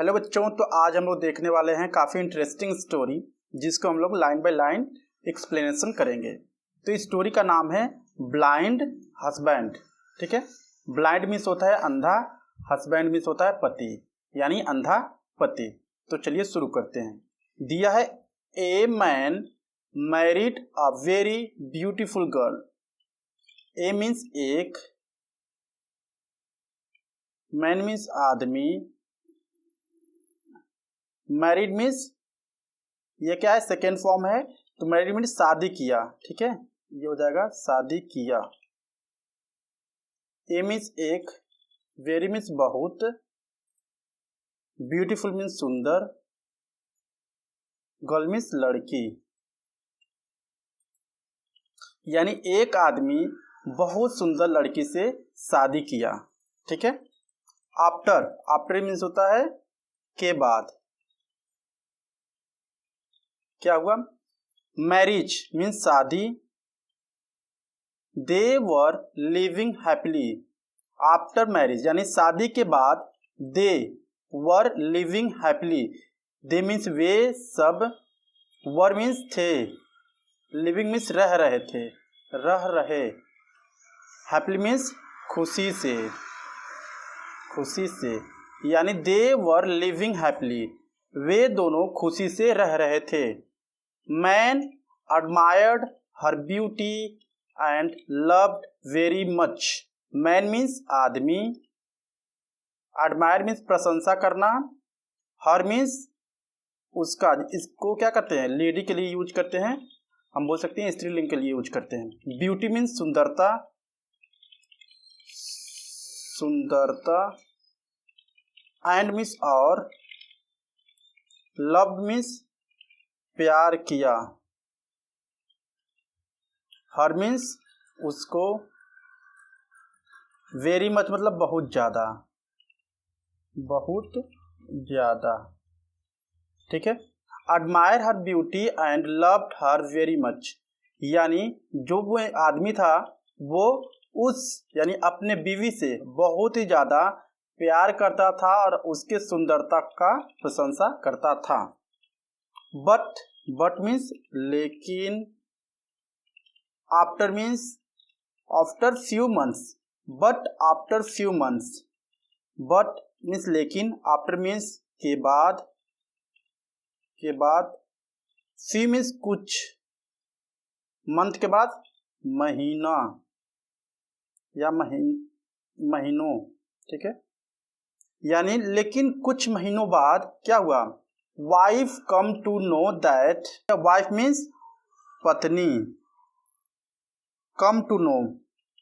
Hello बच्चों, तो आज हम लोग देखने वाले हैं काफ़ी इंटरेस्टिंग स्टोरी जिसको हम लोग लाइन बाय लाइन एक्सप्लेनेशन करेंगे। तो इस स्टोरी का नाम है ब्लाइंड हस्बैंड। ठीक है, ब्लाइंड मीन्स होता है अंधा, हस्बैंड मीन्स होता है पति, यानी अंधा पति। तो चलिए शुरू करते हैं। दिया है a man married a very beautiful girl. A means एक, मैन मीन्स आदमी, मैरिड मीन्स ये क्या है, सेकेंड फॉर्म है। तो मैरिड मीन्स शादी किया। ठीक है, ये हो जाएगा शादी किया। ए मीन्स एक, वेरी मीन्स बहुत, ब्यूटीफुल मीन्स सुंदर, गर्ल मीन्स लड़की। यानी एक आदमी बहुत सुंदर लड़की से शादी किया। ठीक है, आफ्टर, आफ्टर मीन्स होता है के बाद। क्या हुआ, मैरिज मीन्स शादी। They were living happily after marriage, यानी शादी के बाद they were living happily. They means वे सब, वर मीन्स थे, लिविंग मीन्स रह रहे थे, रह रहे, हैप्पीली मीन्स खुशी से, खुशी से। यानी दे वर लिविंग हैप्पीली, वे दोनों खुशी से रह रहे थे। Man admired her beauty and loved very much. Man means आदमी, admire मीन्स प्रशंसा करना, हर मीन्स उसका, इसको क्या करते हैं, लेडी के लिए यूज करते हैं, हम बोल सकते हैं स्त्रीलिंग के लिए यूज करते हैं। ब्यूटी मीन्स सुंदरता, सुंदरता, एंड मीन्स और, लव मीन्स प्यार किया, हर मीन्स उसको, वेरी मच मतलब बहुत ज़्यादा, बहुत ज़्यादा। ठीक है, admire her beauty and loved her very much, यानी जो वो आदमी था वो उस, यानी अपने बीवी से बहुत ही ज़्यादा प्यार करता था और उसके सुंदरता का प्रशंसा करता था। बट, बट मीन्स लेकिन, after means after few months, but after few months, but means लेकिन, आफ्टर मीन्स के बाद, के बाद, फ्यू मीन्स कुछ, मंथ के बाद महीना या महीनों। ठीक है, यानी लेकिन कुछ महीनों बाद क्या हुआ, wife come to know that, wife means पत्नी, कम टू नो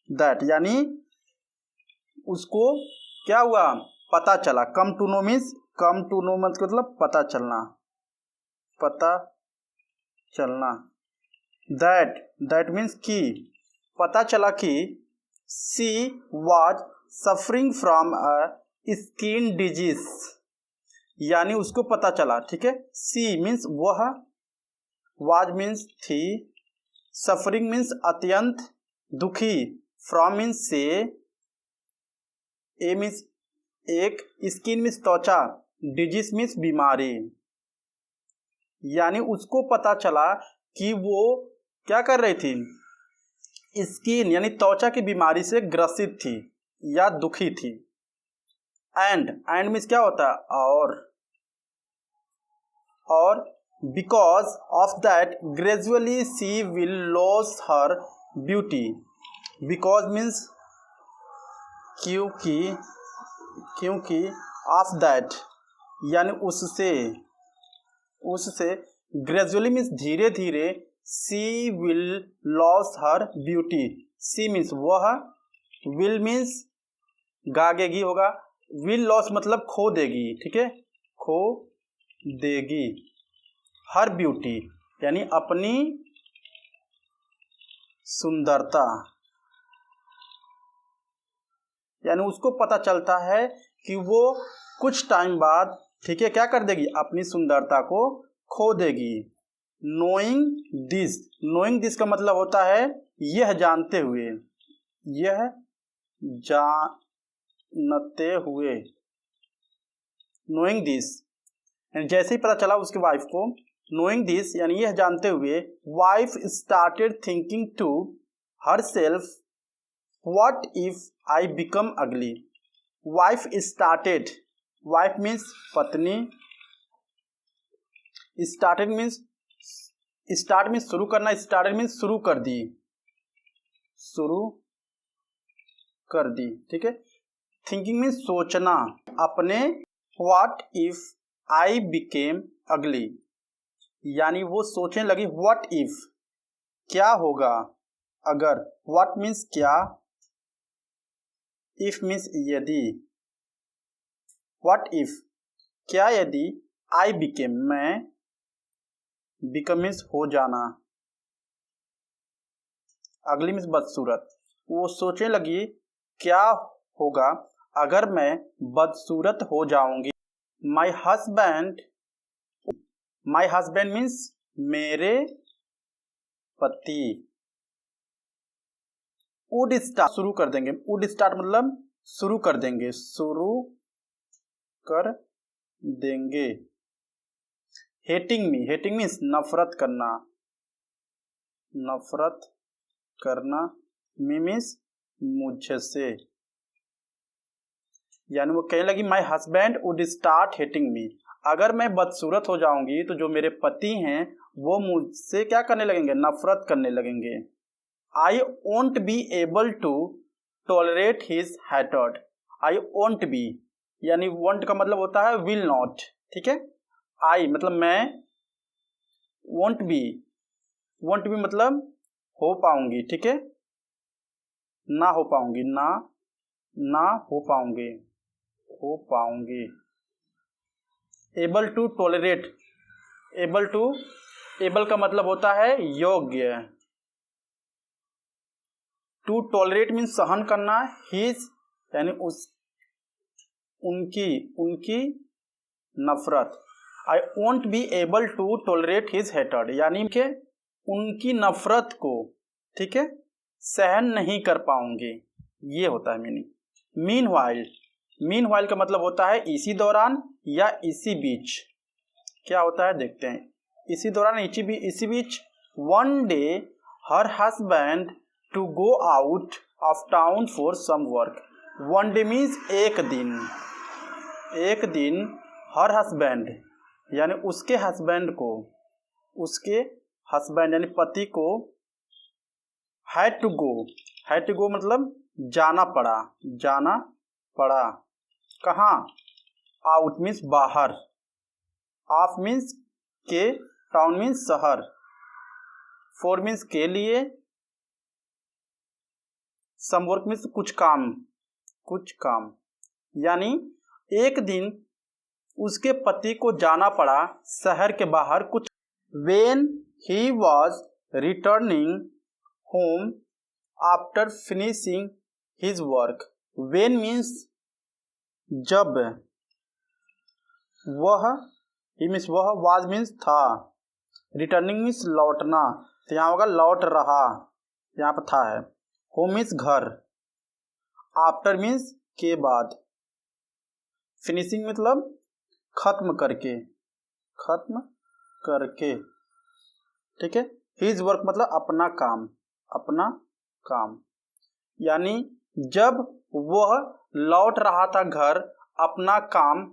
दैट यानी उसको क्या हुआ, पता चला। Come to know means, come to know मतलब पता चलना, पता चलना। दैट, दैट मीन्स कि, पता चला कि she was suffering from a skin disease, यानी उसको पता चला। ठीक है, सी मीन्स वह, वाज मीन्स थी, सफरिंग मीन्स अत्यंत दुखी, फ्रॉम मीन्स से, ए मीन्स एक, स्किन मीन्स त्वचा, डिजीज मीन्स बीमारी। यानी उसको पता चला कि वो क्या कर रही थी, स्किन यानी त्वचा की बीमारी से ग्रसित थी या दुखी थी। एंड, एंड मीन्स क्या होता है और because of that gradually she will loss her beauty. Because means क्योंकि, क्योंकि, ऑफ दैट यानी उससे, उससे, ग्रेजुअली मीन्स धीरे धीरे, she will loss her beauty, she means वह, विल मीन्स गागेगी होगा, विल लॉस मतलब खो देगी। ठीक है, खो देगी, हर ब्यूटी यानी अपनी सुंदरता, यानी उसको पता चलता है कि वो कुछ टाइम बाद, ठीक है, क्या कर देगी, अपनी सुंदरता को खो देगी। नोइंग दिस, नोइंग दिस का मतलब होता है यह जानते हुए, यह जानते हुए, नोइंग दिस, जैसे ही पता चला उसकी वाइफ को, नोइंग दिस यानी यह जानते हुए, wife started thinking to herself what if I become ugly. Wife started, wife means पत्नी, स्टार्टेड मीन्स, स्टार्ट मीन्स शुरू करना, स्टार्टेड मीन्स शुरू कर दी, शुरू कर दी, ठीक है। थिंकिंग मीन्स सोचना अपने, व्हाट इफ आई बिकेम अगली, यानी वो सोचने लगी व्हाट इफ, क्या होगा अगर, व्हाट मीन्स क्या, इफ मीन्स यदि, व्हाट इफ क्या यदि, आई बिकेम मैं, बिकम मीन्स हो जाना, अगली मीन्स बदसूरत, वो सोचने लगी क्या होगा अगर मैं बदसूरत हो जाऊंगी। My husband, my husband means मेरे पति, वुड स्टार्ट शुरू कर देंगे, वुड स्टार्ट मतलब शुरू कर देंगे, शुरू कर देंगे। हेटिंग मी, हेटिंग मीन्स नफरत करना, नफरत करना, मी मीन्स मुझसे, यानी वो कहने लगी my husband would start hating me, अगर मैं बदसूरत हो जाऊंगी तो जो मेरे पति हैं वो मुझसे क्या करने लगेंगे, नफरत करने लगेंगे। I won't be able to tolerate his hatred, I won't be यानी वोंट का मतलब होता है विल नॉट, ठीक है। आई मतलब मैं, वोंट बी, वोंट बी मतलब हो पाऊंगी, ठीक है, ना हो पाऊंगी, ना हो पाऊंगी, हो पाऊंगी। Able to tolerate, able to, able का मतलब होता है योग्य, टू टॉलरेट मीन्स सहन करना, हिज यानी उस, उनकी नफरत। I won't be able to tolerate his hatred, यानी कि उनकी नफरत को, ठीक है, सहन नहीं कर पाऊंगी, ये होता है मीनिंग। मीनवाइल, मीनवाइल का मतलब होता है इसी दौरान या इसी बीच, क्या होता है देखते हैं, इसी दौरान इसी बीच। One day her husband to go out of town for some work, one day means एक दिन, एक दिन, हर हस्बैंड यानी उसके हस्बैंड को, उसके हस्बैंड यानी पति को, had to go, had to go मतलब जाना पड़ा, जाना पड़ा, कहाँ, आउट मीन्स बाहर, ऑफ मीन्स के, टाउन मीन्स शहर, फॉर मीन्स के लिए, सम वर्क मीन्स कुछ काम, कुछ काम, यानी एक दिन उसके पति को जाना पड़ा शहर के बाहर कुछ। When he was returning home after finishing his work, when means जब, वह, he means वह, was means था, returning means लौटना, तो यहाँ होगा लौट रहा, यहाँ पर था है, home means घर, after means के बाद, finishing मतलब खत्म करके, खत्म करके, ठीक है। हिज वर्क मतलब अपना काम, अपना काम, यानी जब वह लौट रहा था घर अपना काम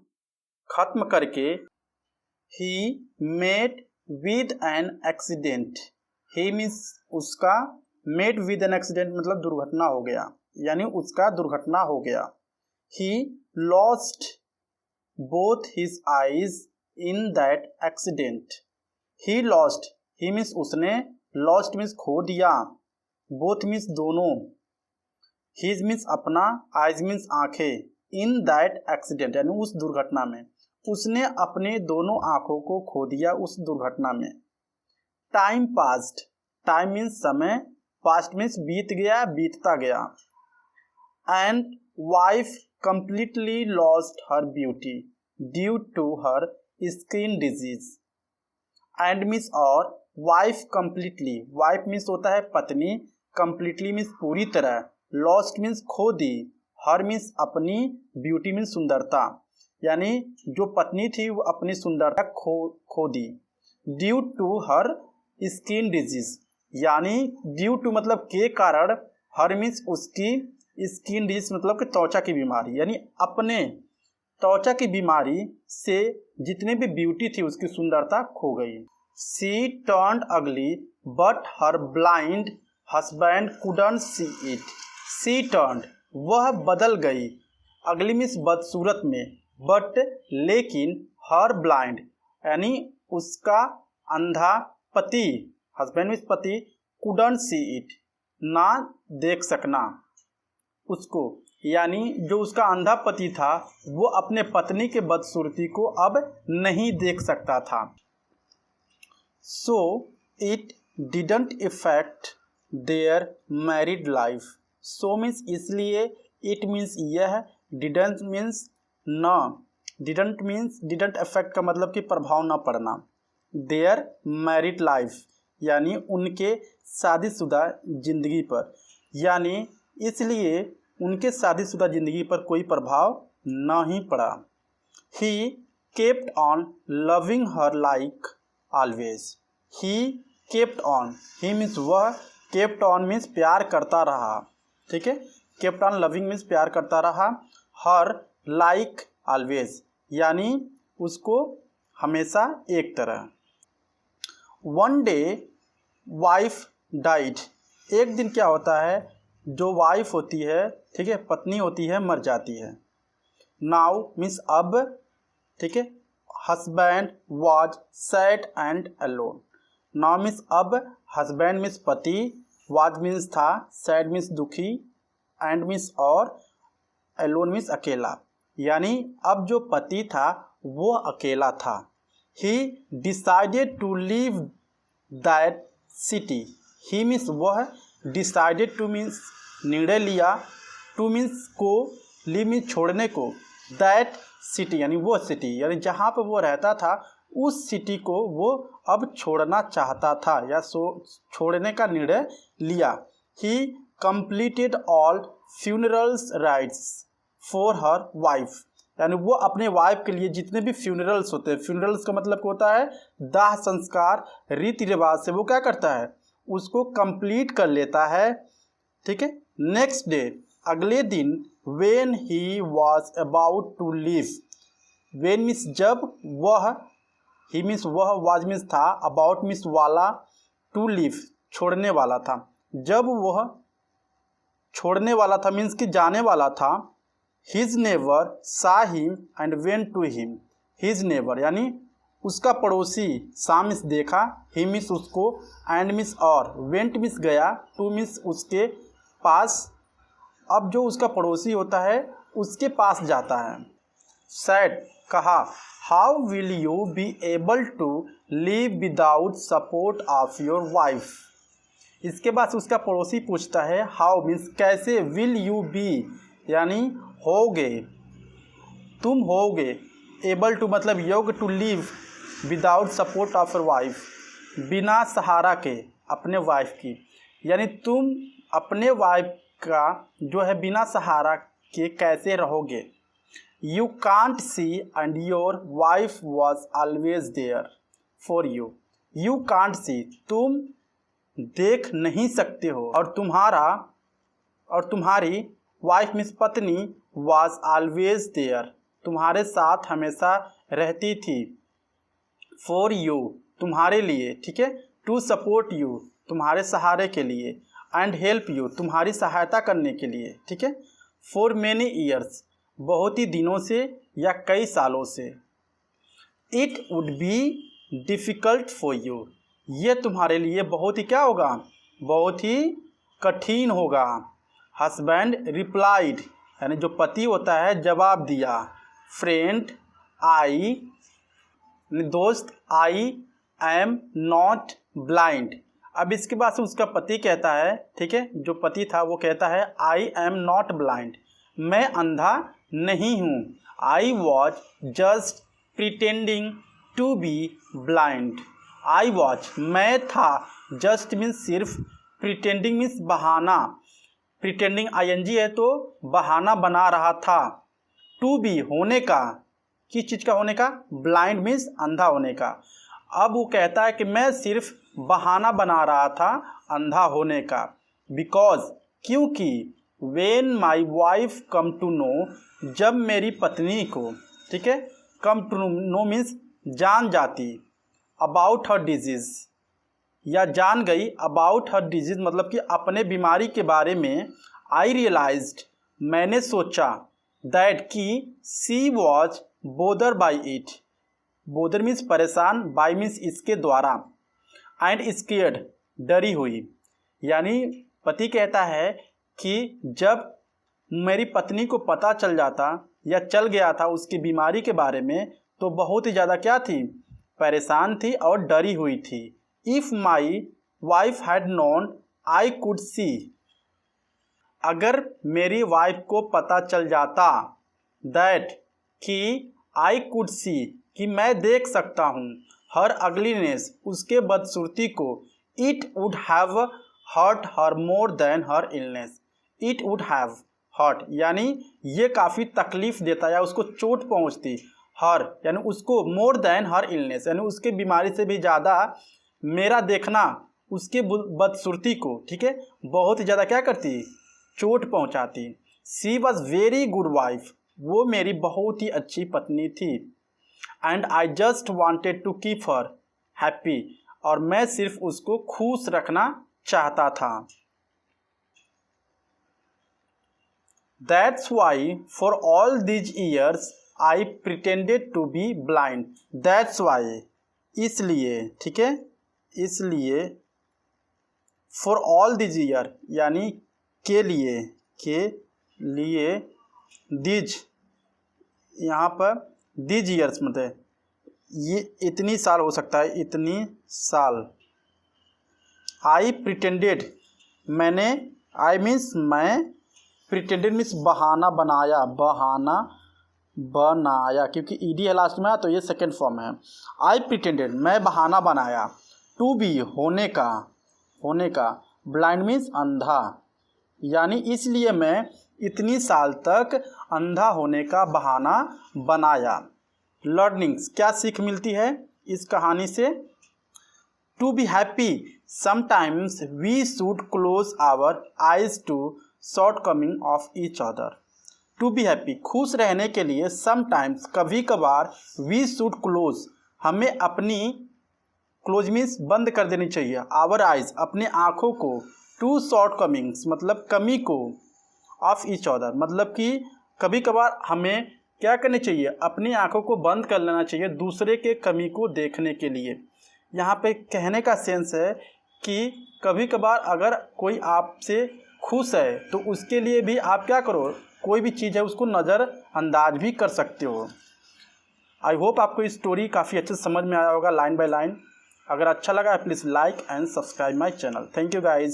खत्म करके, he met with an accident, he means उसका, मेट विद एन एक्सीडेंट मतलब दुर्घटना हो गया, यानी उसका दुर्घटना हो गया। He lost both his eyes in that accident, he lost, he means उसने, lost means खो दिया, both means दोनों, his means अपना, eyes means आंखें, in that accident यानी उस दुर्घटना में, उसने अपने दोनों आंखों को खो दिया उस दुर्घटना में। टाइम पास्ट, टाइम मीन्स समय, पास्ट मीन्स बीत गया, बीतता गया। And wife completely lost her beauty due to her skin disease, and means और, वाइफ कंप्लीटली, वाइफ मीन्स होता है पत्नी, कंप्लीटली मीन्स पूरी तरह, लॉस्ट मीन्स खो दी, हर मीन्स अपनी, ब्यूटी मीन्स सुंदरता, यानी जो पत्नी थी वो अपनी सुंदरता खो दी। Due to her skin disease, यानी ड्यू टू मतलब के कारण, हर मीन्स उसकी, स्किन डिजीज मतलब कि त्वचा की बीमारी, यानी अपने त्वचा की बीमारी से जितनी भी ब्यूटी थी उसकी सुंदरता खो गई। शी टर्न्ड अगली but her blind husband couldn't see it. She turned वह बदल गई, अगली मीन्स बदसूरत में, बट लेकिन हर ब्लाइंड यानी उसका अंधा पति, हस्बैंड मीन्स पति, कुडंट सी इट ना देख सकना उसको, यानी जो उसका अंधा पति था वो अपने पत्नी के बदसूरती को अब नहीं देख सकता था। So it didn't effect their married life. So means इसलिए, इट मीन्स यह, डिडंट मीन्स न, डिडंट मीन्स डिडंट इफेक्ट का मतलब कि प्रभाव न पड़ना, देयर मैरिड लाइफ यानी उनके शादीशुदा जिंदगी पर, यानी इसलिए उनके शादीशुदा जिंदगी पर कोई प्रभाव नहीं पड़ा। He kept on loving her like always. He kept on, he means वह, केप्ट ऑन मीन्स प्यार करता रहा, ठीक है, केप्ट ऑन लविंग मीन्स प्यार करता रहा, हर लाइक ऑलवेज यानी उसको हमेशा एक तरह। वन डे वाइफ डाइड, एक दिन क्या होता है, जो वाइफ होती है, ठीक है, पत्नी होती है, मर जाती है। नाउ मीन्स अब, ठीक है, husband was sad and alone. Now means अब, हस्बैंड मीन्स पति, वाज मीन्स था, सैड मीन्स दुखी, एंड मीन्स और, अलोन मीन्स अकेला, यानी अब जो पति था वो अकेला था। He decided to leave that city. He means वह, डिसाइडेड टू मीन्स निर्णय लिया, टू मीन्स को, लीव मीन्स छोड़ने को, दैट सिटी यानी वो सिटी, यानी जहाँ पर वो रहता था उस सिटी को वो अब छोड़ना चाहता था या छोड़ने का निर्णय लिया। ही completed all funerals rights for her wife, यानी वो अपने वाइफ के लिए जितने भी फ्यूनरल्स होते हैं, फ्यूनरल्स का मतलब होता है दाह संस्कार, रीति रिवाज से वो क्या करता है, उसको कंप्लीट कर लेता है, ठीक है। नेक्स्ट डे, अगले दिन, when he was about to leave, when means जब, वह, ही मीन्स वह, वाज मीन्स था, अबाउट मीन्स वाला, टू लीव छोड़ने वाला था, जब वह छोड़ने वाला था मीन्स कि जाने वाला था। His neighbour saw him and went to him. His neighbour यानी उसका पड़ोसी, सा मीन्स देखा, ही मीन्स उसको, एंड मीन्स और, वेंट मीन्स गया, टू मीन्स उसके पास, अब जो उसका पड़ोसी होता है उसके पास जाता है। सैड कहा, how will you be able to live without support of your wife. इसके बाद उसका पड़ोसी पूछता है, हाउ मीन्स कैसे, विल यू बी यानी होगे, तुम होगे, एबल टू मतलब योग्य, to live without support of your wife बिना सहारा के अपने वाइफ की, यानी तुम अपने वाइफ का जो है बिना सहारा के कैसे रहोगे। You can't see and your wife was always there for you. You can't see तुम देख नहीं सकते हो, और तुम्हारी वाइफ मीन्स पत्नी, वॉज ऑलवेज देयर तुम्हारे साथ हमेशा रहती थी, फॉर यू तुम्हारे लिए, ठीक है, टू सपोर्ट यू तुम्हारे सहारे के लिए, एंड हेल्प यू तुम्हारी सहायता करने के लिए, ठीक है, फॉर मेनी ईयर्स बहुत ही दिनों से या कई सालों से। It would be difficult for you ये तुम्हारे लिए बहुत ही क्या होगा, बहुत ही कठिन होगा। हस्बैंड रिप्लाइड यानी जो पति होता है जवाब दिया। फ्रेंड आई दोस्त, आई एम नॉट ब्लाइंड। अब इसके बाद से उसका पति कहता है, ठीक है, जो पति था वो कहता है आई एम नॉट ब्लाइंड, मैं अंधा नहीं हूँ। I was just pretending to be blind. I was मैं था, जस्ट मीन्स सिर्फ, प्रिटेंडिंग मीन्स बहाना, प्रिटेंडिंग आईएनजी है तो बहाना बना रहा था, टू बी होने का, किस चीज़ का होने का? ब्लाइंड मीन्स अंधा होने का। अब वो कहता है कि मैं सिर्फ बहाना बना रहा था अंधा होने का। बिकॉज क्योंकि when my wife come to know, जब मेरी पत्नी को, ठीक है, कम टू नो मीन्स जान जाती, अबाउट हर डिजीज़ या जान गई, अबाउट हर डिजीज़ मतलब कि अपने बीमारी के बारे में, आई रियलाइज्ड मैंने सोचा, दैट कि she was bother by it, bother means परेशान, बाई मीन्स इसके द्वारा, एंड स्केयर्ड डरी हुई। यानी पति कहता है कि जब मेरी पत्नी को पता चल जाता या चल गया था उसकी बीमारी के बारे में तो बहुत ही ज़्यादा क्या थी? परेशान थी और डरी हुई थी। If my wife had known I could see, अगर मेरी वाइफ को पता चल जाता, दैट कि आई कुड सी कि मैं देख सकता हूँ, हर अगलीनेस उसके बदसूरती को, it would have hurt her more than her illness, it would have hurt यानी ये काफ़ी तकलीफ़ देता या उसको चोट पहुँचती, हर यानी उसको, मोर देन हर इलनेस यानी उसके बीमारी से भी ज़्यादा मेरा देखना उसके बदसूरती को, ठीक है, बहुत ही ज़्यादा क्या करती? चोट पहुंचाती। She was very good wife, वो मेरी बहुत ही अच्छी पत्नी थी। And I just wanted to keep her happy, और मैं सिर्फ उसको खुश रखना चाहता था। That's why for all these years I pretended to be blind, that's why इसलिए, ठीक है, इसलिए, फॉर ऑल दीज ईयर यानी के लिए, दीज यहाँ पर दीज ईयर्स मतलब ये इतनी साल हो सकता है, इतनी साल। आई प्रिटेंडेड मैंने, आई मीन्स मैं, प्रिटेंडेड मीन्स बहाना बनाया, बहाना बनाया क्योंकि ईडी है लास्ट में तो ये सेकेंड फॉर्म है। आई प्रिटेंडेड मैं बहाना बनाया, टू बी होने का, ब्लाइंड मीन्स अंधा यानी इसलिए मैं इतनी साल तक अंधा होने का बहाना बनाया। लर्निंग्स क्या सीख मिलती है इस कहानी से? To be happy sometimes we should close our eyes to shortcoming of each other. To be happy खुश रहने के लिए, समटाइम्स कभी कभार, वी शुड क्लोज हमें अपनी, क्लोज मीन्स बंद कर देनी चाहिए, आवर आइज अपने आँखों को, टू शॉर्टकमिंग्स मतलब कमी को, ऑफ ईच अदर मतलब कि कभी कभार हमें क्या करनी चाहिए? अपनी आँखों को बंद कर लेना चाहिए दूसरे के कमी को देखने के लिए। यहाँ पे कहने का सेंस है कि कभी कभार अगर कोई आपसे खुश है तो उसके लिए भी आप क्या करो, कोई भी चीज़ है उसको नज़रअंदाज भी कर सकते हो। आई होप आपको इस स्टोरी काफ़ी अच्छे से समझ में आया होगा लाइन बाय लाइन। अगर अच्छा लगा please like and subscribe my channel. Thank you guys.